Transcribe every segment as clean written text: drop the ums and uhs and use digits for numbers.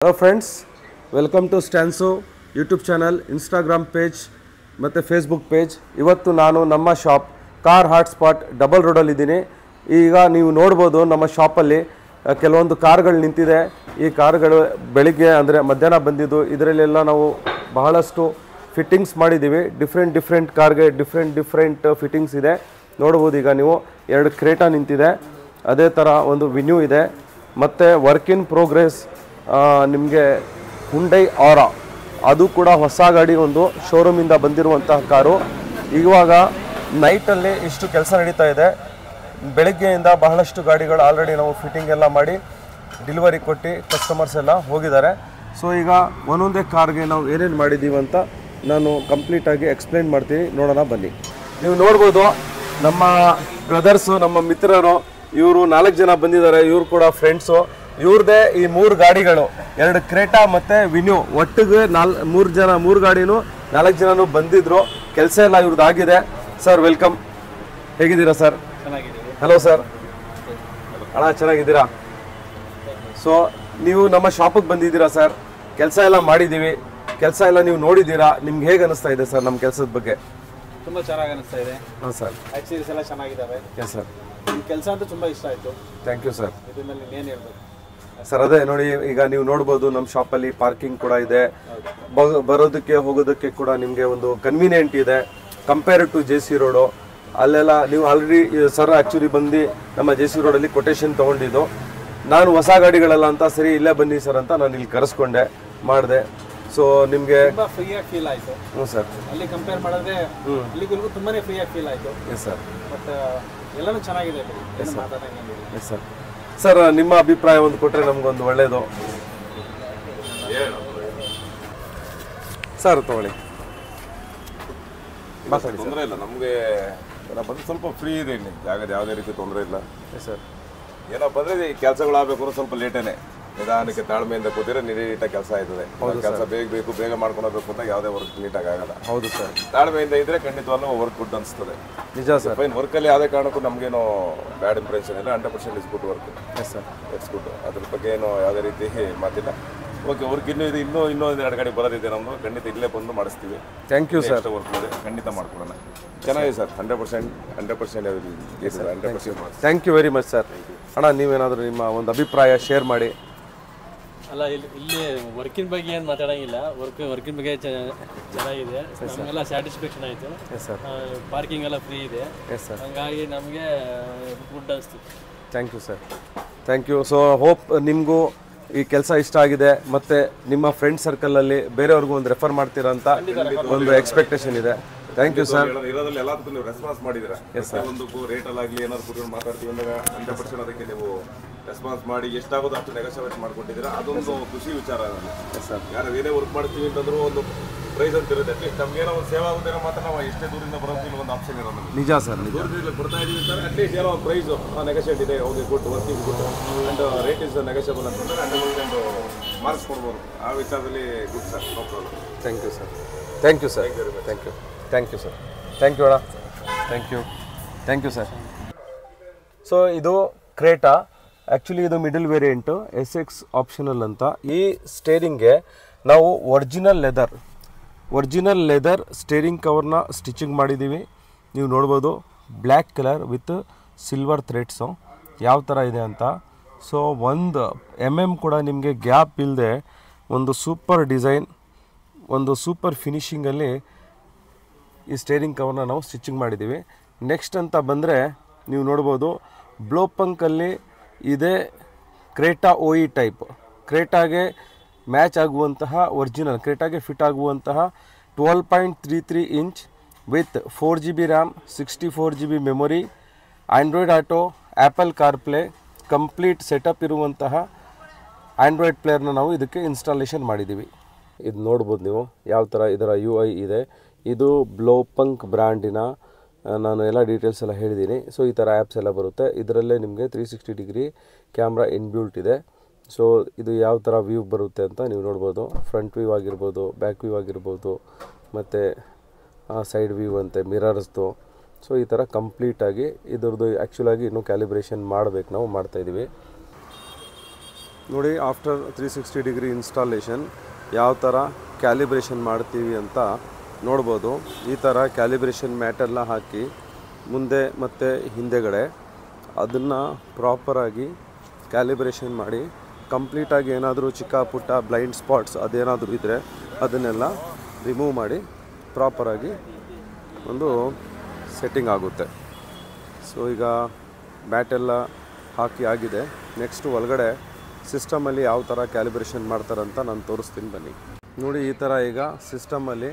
Hello friends, welcome to ಸ್ಟ್ಯಾನ್ಸೋ YouTube channel, Instagram page ಮತ್ತು Facebook page. ಇವತ್ತು ನಾನು ನಮ್ಮ shop car hot spot double ರೋಡಲ್ಲಿದ್ದೀನಿ. ಈಗ ನೀವು ನೋಡ್ಬೋದು ನಮ್ಮ ಶಾಪಲ್ಲಿ ಕೆಲವೊಂದು ಕಾರ್ಗಳು ನಿಂತಿದೆ. ಈ ಕಾರುಗಳು ಬೆಳಿಗ್ಗೆ ಅಂದರೆ ಮಧ್ಯಾಹ್ನ ಬಂದಿದ್ದು. ಇದರಲ್ಲೆಲ್ಲ ನಾವು ಬಹಳಷ್ಟು ಫಿಟ್ಟಿಂಗ್ಸ್ ಮಾಡಿದ್ದೀವಿ. ಡಿಫ್ರೆಂಟ್ ಕಾರ್ಗೆ ಡಿಫ್ರೆಂಟ್ ಫಿಟ್ಟಿಂಗ್ಸ್ ಇದೆ. ನೋಡ್ಬೋದು ಈಗ ನೀವು 2 ಕ್ರೇಟಾ ನಿಂತಿದೆ, ಅದೇ ಥರ ಒಂದು ವಿನ್ಯೂ ಇದೆ, ಮತ್ತು ವರ್ಕ್ ಇನ್ ಪ್ರೋಗ್ರೆಸ್ ನಿಮಗೆ ಹುಂಡೈ ಆರಾ, ಅದು ಕೂಡ ಹೊಸ ಗಾಡಿ, ಒಂದು ಶೋರೂಮಿಂದ ಬಂದಿರುವಂತಹ ಕಾರು. ಇವಾಗ ನೈಟಲ್ಲಿ ಇಷ್ಟು ಕೆಲಸ ನಡೀತಾ ಇದೆ. ಬೆಳಗ್ಗೆಯಿಂದ ಬಹಳಷ್ಟು ಗಾಡಿಗಳು ಆಲ್ರೆಡಿ ನಾವು ಫಿಟ್ಟಿಂಗ್ ಎಲ್ಲ ಮಾಡಿ ಡೆಲಿವರಿ ಕೊಟ್ಟು ಕಸ್ಟಮರ್ಸ್ ಎಲ್ಲ ಹೋಗಿದ್ದಾರೆ. ಸೊ ಈಗ ಒಂದೊಂದೇ ಕಾರ್ಗೆ ನಾವು ಏನೇನು ಮಾಡಿದ್ದೀವಿ ಅಂತ ನಾನು ಕಂಪ್ಲೀಟಾಗಿ ಎಕ್ಸ್ಪ್ಲೈನ್ ಮಾಡ್ತೀನಿ, ನೋಡೋಣ ಬನ್ನಿ. ನೀವು ನೋಡ್ಬೋದು ನಮ್ಮ ಬ್ರದರ್ಸು, ನಮ್ಮ ಮಿತ್ರರು, ಇವರು 4 ಜನ ಬಂದಿದ್ದಾರೆ. ಇವರು ಕೂಡ ಫ್ರೆಂಡ್ಸು. ಇವ್ರದ್ದೇ ಈ 3 ಗಾಡಿಗಳು, 2 ಕ್ರೇಟಾ ಮತ್ತು ವಿನ್ಯೂ, ಒಟ್ಟಿಗೆ 3 ಗಾಡಿನೂ 4 ಜನನೂ ಬಂದಿದ್ರು. ಕೆಲಸ ಎಲ್ಲ ಇವ್ರದ್ದು ಆಗಿದೆ. ಸರ್ ವೆಲ್ಕಮ್, ಹೇಗಿದ್ದೀರಾ ಸರ್? ಹಲೋ ಸರ್, ಅಣ್ಣ ಚೆನ್ನಾಗಿದ್ದೀರಾ? ಸೊ ನೀವು ನಮ್ಮ ಶಾಪಿಗೆ ಬಂದಿದ್ದೀರಾ ಸರ್, ಕೆಲಸ ಎಲ್ಲ ಮಾಡಿದ್ದೀವಿ, ಕೆಲಸ ಎಲ್ಲ ನೀವು ನೋಡಿದ್ದೀರಾ. ನಿಮ್ಗೆ ಹೇಗೆ ಅನಿಸ್ತಾ ಇದೆ ಸರ್ ನಮ್ಮ ಕೆಲಸದ ಬಗ್ಗೆ? ತುಂಬಾ ಚೆನ್ನಾಗಿ ಅನಿಸ್ತಾ ಇದೆ. ಹಾಂ ಸರ್, ಆಕ್ಸಿರೀಸ್ ಎಲ್ಲ ಚೆನ್ನಾಗಿದ್ದಾವೆ. ಎಸ್ ಸರ್, ಈ ಕೆಲಸ ಅಂತೂ ತುಂಬಾ ಇಷ್ಟ ಆಯಿತು. Thank you sir. ಇದರಲ್ಲಿ ಏನು ಹೇಳ್ಬೇಕು ಸರ್? ಅದೇ ನೋಡಿ, ಈಗ ನೀವು ನೋಡ್ಬೋದು ನಮ್ಮ ಶಾಪಲ್ಲಿ ಪಾರ್ಕಿಂಗ್ ಕೂಡ ಇದೆ. ಬರೋದಕ್ಕೆ ಹೋಗೋದಕ್ಕೆ ಕೂಡ ನಿಮಗೆ ಒಂದು ಕನ್ವೀನಿಯೆಂಟ್ ಇದೆ ಕಂಪೇರ್ ಟು JC ರೋಡು. ಅಲ್ಲೆಲ್ಲ ನೀವು ಆಲ್ರೆಡಿ ಸರ್ ಆ್ಯಕ್ಚುಲಿ ಬಂದು ನಮ್ಮ JC ರೋಡಲ್ಲಿ ಕೊಟೇಶನ್ ತೊಗೊಂಡಿದ್ದು. ನಾನು ಹೊಸ ಗಾಡಿಗಳೆಲ್ಲ ಅಂತ ಸರಿ ಇಲ್ಲೇ ಬನ್ನಿ ಸರ್ ಅಂತ ನಾನು ಇಲ್ಲಿ ಕರೆಸ್ಕೊಂಡೆ ಮಾಡಿದೆ. ಸೊ ನಿಮಗೆ ತುಂಬಾ ಫ್ರೀಯಾಗಿ ಫೀಲ್ ಆಯಿತು. ಹ್ಞೂ ಸರ್, ಅಲ್ಲಿ ಕಂಪೇರ್ ಮಾಡಿದ್ರೆ ಇಲ್ಲಿಗೂ ತುಂಬಾನೇ ಫ್ರೀಯಾಗಿ ಫೀಲ್ ಆಯಿತು. Yes sir. ಬಟ್ ಎಲ್ಲನೂ ಚೆನ್ನಾಗಿದೆ. Yes sir. ಸರ್ ನಿಮ್ಮ ಅಭಿಪ್ರಾಯ ಒಂದು ಕೊಟ್ಟರೆ ನಮಗೊಂದು ಒಳ್ಳೆಯದು ಸರ್. ತಗೊಳ್ಳಿ, ಮಾತಾಡಿ. ತೊಂದರೆ ಇಲ್ಲ, ನಮಗೆ ಬಂದು ಸ್ವಲ್ಪ ಫ್ರೀ ಇದೆ ಇಲ್ಲಿ, ಜಾಗದ ಯಾವುದೇ ರೀತಿ ತೊಂದರೆ ಇಲ್ಲ ಸರ್. ಏನಪ್ಪ ಅಂದರೆ ಈ ಕೆಲಸಗಳಾಗಬೇಕು ಅಂದ್ರೆ ಸ್ವಲ್ಪ ಲೇಟೇನೆ, ನಿಧಾನಕ್ಕೆ ತಾಳ್ಮೆಯಿಂದ ಕೂತಿದ್ರೆ ನೀಟಾಗಿ ಕೆಲಸ ಆಯ್ತದೆ. ಕೆಲಸ ಬೇಗ ಮಾಡ್ಕೊಂಡು ಹೋಗ್ಬೇಕು ಅಂತ ಯಾವುದೇ ವರ್ಕ್ ನೀಟಾಗಿ ಆಗಲ್ಲ. ಹೌದು ಸರ್, ತಾಳ್ಮೆಯಿಂದ ಇದ್ರೆ ಖಂಡಿತವಾಗ್ಲೂ ವರ್ಕ್ ಗುಡ್ ಅನಿಸ್ತದೆ. ನಿಜ ಸರ್. ಫೈನ್, ವರ್ಕಲ್ಲಿ ಯಾವುದೇ ಕಾರಣಕ್ಕೂ ನಮಗೇನು ಬ್ಯಾಡ್ ಇಂಪ್ರೆಷನ್ ಇಲ್ಲ. 100% is good work. Yes sir, it's good. ಅದ್ರ ಬಗ್ಗೆ ಏನು ಯಾವುದೇ ರೀತಿ ಮಾತಿಲ್ಲ. ಓಕೆ, ವರ್ಕ್ ಇನ್ನೂ ಇದೆ, ಇನ್ನೂ 2 ಗಾಡಿ ಬರೋದಿದೆ ನಮ್ಮದು. ಖಂಡಿತ ಇಲ್ಲೇ ಬಂದು ಮಾಡಿಸ್ತೀವಿ. Thank you sir. ವರ್ಕ್ ಇದೆ, ಖಂಡಿತ ಮಾಡ್ಕೊಡೋಣ. ಚೆನ್ನಾಗಿದೆ sir. 100% thank you very much sir. ಅಣ್ಣ, ನೀವೇನಾದರೂ ನಿಮ್ಮ ಒಂದು ಅಭಿಪ್ರಾಯ ಶೇರ್ ಮಾಡಿ. ಅಲ್ಲ, ಇಲ್ಲಿ ವರ್ಕಿನ ಬಗ್ಗೆ ಏನು ಮಾತಾಡೋಂಗಿಲ್ಲ. ವರ್ಕಿನ ಬಗ್ಗೆ ಚೆನ್ನಾಗಿದೆ, ನಮಗೆಲ್ಲ ಸ್ಯಾಟಿಸ್ಫ್ಯಾಕ್ಷನ್ ಆಯಿತು. Yes sir. ಪಾರ್ಕಿಂಗ್ ಎಲ್ಲ ಫ್ರೀ ಇದೆ. Yes sir. ಹಂಗಾಗಿ ನಮಗೆ ಗುಡ್ ಅನಿಸ್ತು. Thank you sir, thank you. So hope ನಿಮಗೂ ಈ ಕೆಲಸ ಇಷ್ಟ ಆಗಿದೆ, ಮತ್ತು ನಿಮ್ಮ ಫ್ರೆಂಡ್ ಸರ್ಕಲಲ್ಲಿ ಬೇರೆಯವ್ರಿಗೂ ಒಂದು ರೆಫರ್ ಮಾಡ್ತೀರಾ ಅಂತ ಒಂದು ಎಕ್ಸ್ಪೆಕ್ಟೇಷನ್ ಇದೆ. Thank you sir. ಇರೋದ್ರಲ್ಲಿ ಎಲ್ಲದಕ್ಕೂ ನೀವು ರೆಸ್ಪಾನ್ಸ್ ಮಾಡಿದ್ದೀರಾ. ಒಂದಕ್ಕೂ ರೇಟಲ್ಲಾಗಲಿ ಏನಾದ್ರು ಕೂತ್ಕೊಂಡು ಮಾತಾಡ್ತೀವಿ ಅಂದಾಗ 100% ಅದಕ್ಕೆ ನೀವು ರೆಸ್ಪಾನ್ಸ್ ಮಾಡಿ ಎಷ್ಟಾಗೋದು ಅಷ್ಟು ನೆಗೋಷಿಯೇಟ್ ಮಾಡ್ಕೊಟ್ಟಿದ್ದೀರಾ. ಅದೊಂದು ಖುಷಿ ವಿಚಾರ. ಸರ್, ಯಾರು ಏನೇ ವರ್ಕ್ ಮಾಡ್ತೀವಿ ಅಂತಂದ್ರೂ ಒಂದು ಪ್ರೈಸ್ ಅಂತ ಇರುತ್ತೆ. ಅಟ್ಲೀಸ್ಟ್ ನಮ್ಗೇನೋ ಒಂದು ಸೇವಾ ಆಗೋದೇನೋ ಮಾತ್ರ ನಾವು ಎಷ್ಟೇ ದೂರದಿಂದ ಬರೋದು ಒಂದು ಆಪ್ಷನ್ ಇರೋದು. ನಿಜ ಸರ್, ನಿಜ. ದೂರದಿಂದ ಬರ್ತಾ ಇದೀವಿ ಅಂತಾರೆ, ಅಟ್ಲೀಸ್ಟ್ ಏನೋ ಒಂದು ಪ್ರೈಸು ನೆಗೋಷಿಯೇಟ್ ಇದೆ. Okay, good, working good and rate is negotiable ಅಂತಂದರೆ 100% ಮಾರ್ಕ್ಸ್ ಕೊಡ್ಬೋದು. ಆ ವಿಚಾರದಲ್ಲಿ good sir, no problem. Thank you sir, thank you sir, thank you, thank you sir, thank you ಅಣ್ಣ, thank you, thank you sir. So ಇದು Creta, actually ಇದು middle variant, SX optional ಅಂತ. ಈ ಸ್ಟೇರಿಂಗ್ಗೆ ನಾವು ಒರಿಜಿನಲ್ ಲೆದರ್ ಸ್ಟೇರಿಂಗ್ ಕವರ್ನ stitching ಮಾಡಿದ್ದೀವಿ. ನೀವು ನೋಡ್ಬೋದು, black colour with silver threads ಯಾವ ಥರ ಇದೆ ಅಂತ. ಸೊ 1 mm ಕೂಡ ನಿಮಗೆ ಗ್ಯಾಪ್ ಇಲ್ಲದೆ ಒಂದು ಸೂಪರ್ ಡಿಸೈನ್, ಒಂದು ಸೂಪರ್ ಫಿನಿಷಿಂಗಲ್ಲಿ ಈ ಸ್ಟೇರಿಂಗ್ ಕವರ್ನ ನಾವು ಸ್ಟಿಚಿಂಗ್ ಮಾಡಿದ್ದೀವಿ. ನೆಕ್ಸ್ಟ್ ಅಂತ ಬಂದರೆ ನೀವು ನೋಡ್ಬೋದು, ಬ್ಲೋಪಂಕಲ್ಲಿ ಇದೆ ಕ್ರೇಟಾ OE ಟೈಪ್. ಕ್ರೇಟಾಗೆ ಮ್ಯಾಚ್ ಆಗುವಂತಹ ಒರಿಜಿನಲ್, ಕ್ರೇಟಾಗೆ ಫಿಟ್ ಆಗುವಂತಹ 12.33 inch with 4GB RAM, 64GB memory, Android auto, apple CarPlay complete setup ಇರುವಂತಹ ಆ್ಯಂಡ್ರಾಯ್ಡ್ ಪ್ಲೇಯರ್ನ ನಾವು ಇದಕ್ಕೆ ಇನ್ಸ್ಟಾಲೇಷನ್ ಮಾಡಿದ್ದೀವಿ. ಇದು ನೋಡ್ಬೋದು ನೀವು ಯಾವ ಥರ ಇದರ UI ಇದೆ. ಇದು ಬ್ಲೋಪಂಕ್ ಬ್ರ್ಯಾಂಡಿನ, ನಾನು ಎಲ್ಲ ಡೀಟೇಲ್ಸ್ ಎಲ್ಲ ಹೇಳಿದ್ದೀನಿ. ಸೊ ಈ ಥರ ಆ್ಯಪ್ಸ್ ಎಲ್ಲ ಬರುತ್ತೆ. ಇದರಲ್ಲೇ ನಿಮಗೆ 360 ಡಿಗ್ರಿ ಕ್ಯಾಮ್ರಾ ಇನ್ಬಿಲ್ಟ್ ಇದೆ. ಸೊ ಇದು ಯಾವ ಥರ ವ್ಯೂ ಬರುತ್ತೆ ಅಂತ ನೀವು ನೋಡ್ಬೋದು. ಫ್ರಂಟ್ ವ್ಯೂ ಆಗಿರ್ಬೋದು, ಬ್ಯಾಕ್ ವ್ಯೂ ಆಗಿರ್ಬೋದು, ಮತ್ತು ಸೈಡ್ ವ್ಯೂ ಅಂತೆ ಮಿರರ್ಸ್ದು. ಸೊ ಈ ಥರ ಕಂಪ್ಲೀಟಾಗಿ ಇದ್ರದ್ದು ಆ್ಯಕ್ಚುಲಾಗಿ ಇನ್ನೂ ಕ್ಯಾಲಿಬ್ರೇಷನ್ ಮಾಡಬೇಕು, ನಾವು ಮಾಡ್ತಾಯಿದ್ದೀವಿ. ನೋಡಿ ಆಫ್ಟರ್ 360 ಡಿಗ್ರಿ ಇನ್ಸ್ಟಾಲೇಷನ್ ಯಾವ ಥರ ಕ್ಯಾಲಿಬ್ರೇಷನ್ ಮಾಡ್ತೀವಿ ಅಂತ ನೋಡ್ಬೋದು. ಈ ಥರ ಕ್ಯಾಲಿಬ್ರೇಷನ್ ಮ್ಯಾಟೆಲ್ಲ ಹಾಕಿ ಮುಂದೆ ಮತ್ತು ಹಿಂದೆಗಡೆ ಅದನ್ನು ಪ್ರಾಪರಾಗಿ ಕ್ಯಾಲಿಬ್ರೇಷನ್ ಮಾಡಿ ಕಂಪ್ಲೀಟಾಗಿ ಏನಾದರೂ ಚಿಕ್ಕ ಪುಟ್ಟ ಬ್ಲೈಂಡ್ ಸ್ಪಾಟ್ಸ್ ಅದೇನಾದರೂ ಇದ್ದರೆ ಅದನ್ನೆಲ್ಲ ರಿಮೂವ್ ಮಾಡಿ ಪ್ರಾಪರಾಗಿ ಒಂದು ಸೆಟ್ಟಿಂಗ್ ಆಗುತ್ತೆ. ಸೊ ಈಗ ಬ್ಯಾಟೆಲ್ಲ ಹಾಕಿ ಆಗಿದೆ. ನೆಕ್ಸ್ಟು ಒಳಗಡೆ ಸಿಸ್ಟಮಲ್ಲಿ ಯಾವ ಥರ ಕ್ಯಾಲಿಬ್ರೇಷನ್ ಮಾಡ್ತಾರಂತ ನಾನು ತೋರಿಸ್ತೀನಿ ಬನ್ನಿ. ನೋಡಿ ಈ ಥರ ಈಗ ಸಿಸ್ಟಮಲ್ಲಿ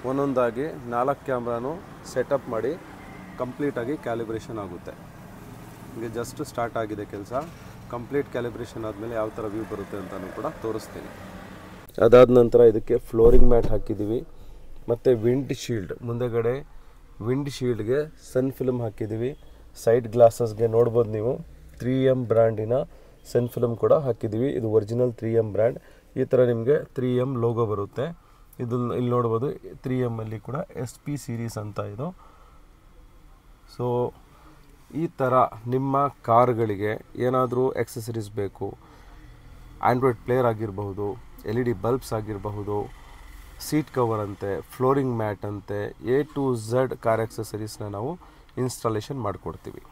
ಒಂದೊಂದಾಗಿ 4 ಕ್ಯಾಮ್ರಾನು ಸೆಟಪ್ ಮಾಡಿ ಕಂಪ್ಲೀಟಾಗಿ ಕ್ಯಾಲಿಬ್ರೇಷನ್ ಆಗುತ್ತೆ. ಹೀಗೆ ಜಸ್ಟ್ ಸ್ಟಾರ್ಟ್ ಆಗಿದೆ ಕೆಲಸ. ಕಂಪ್ಲೀಟ್ ಕ್ಯಾಲಿಬ್ರೇಷನ್ ಆದಮೇಲೆ ಯಾವ ಥರ ವ್ಯೂ ಬರುತ್ತೆ ಅಂತಲೂ ಕೂಡ ತೋರಿಸ್ತೀನಿ. ಅದಾದ ನಂತರ ಇದಕ್ಕೆ ಫ್ಲೋರಿಂಗ್ ಮ್ಯಾಟ್ ಹಾಕಿದ್ದೀವಿ ಮತ್ತು ವಿಂಡ್ ಶೀಲ್ಡ್, ಮುಂದೆಗಡೆ ವಿಂಡ್ ಶೀಲ್ಡ್ಗೆ ಸನ್ ಫಿಲ್ಮ್ ಹಾಕಿದ್ದೀವಿ. ಸೈಡ್ ಗ್ಲಾಸಸ್ಗೆ ನೋಡ್ಬೋದು ನೀವು 3M ಬ್ರ್ಯಾಂಡಿನ ಸನ್ ಫಿಲ್ಮ್ ಕೂಡ ಹಾಕಿದ್ದೀವಿ. ಇದು ಒರಿಜಿನಲ್ 3M ಬ್ರ್ಯಾಂಡ್. ಈ ಥರ ನಿಮಗೆ 3M ಲೋಗೋ ಬರುತ್ತೆ. ಇದನ್ನು ಇಲ್ಲಿ ನೋಡ್ಬೋದು 3M ಅಲ್ಲಿ ಕೂಡ SP ಸೀರೀಸ್ ಅಂತ ಇದು. ಸೊ ಈ ಥರ ನಿಮ್ಮ ಕಾರ್ಗಳಿಗೆ ಏನಾದರೂ ಎಕ್ಸಸರೀಸ್ ಬೇಕು, ಆ್ಯಂಡ್ರಾಯ್ಡ್ ಪ್ಲೇಯರ್ ಆಗಿರಬಹುದು, LED ಬಲ್ಬ್ಸ್ ಆಗಿರಬಹುದು, ಸೀಟ್ ಕವರ್ ಅಂತೆ, ಫ್ಲೋರಿಂಗ್ ಮ್ಯಾಟ್ ಅಂತೆ, A to Z ಕಾರ್ ಎಕ್ಸಸರೀಸ್ನ ನಾವು ಇನ್ಸ್ಟಾಲೇಷನ್ ಮಾಡಿಕೊಡ್ತೀವಿ.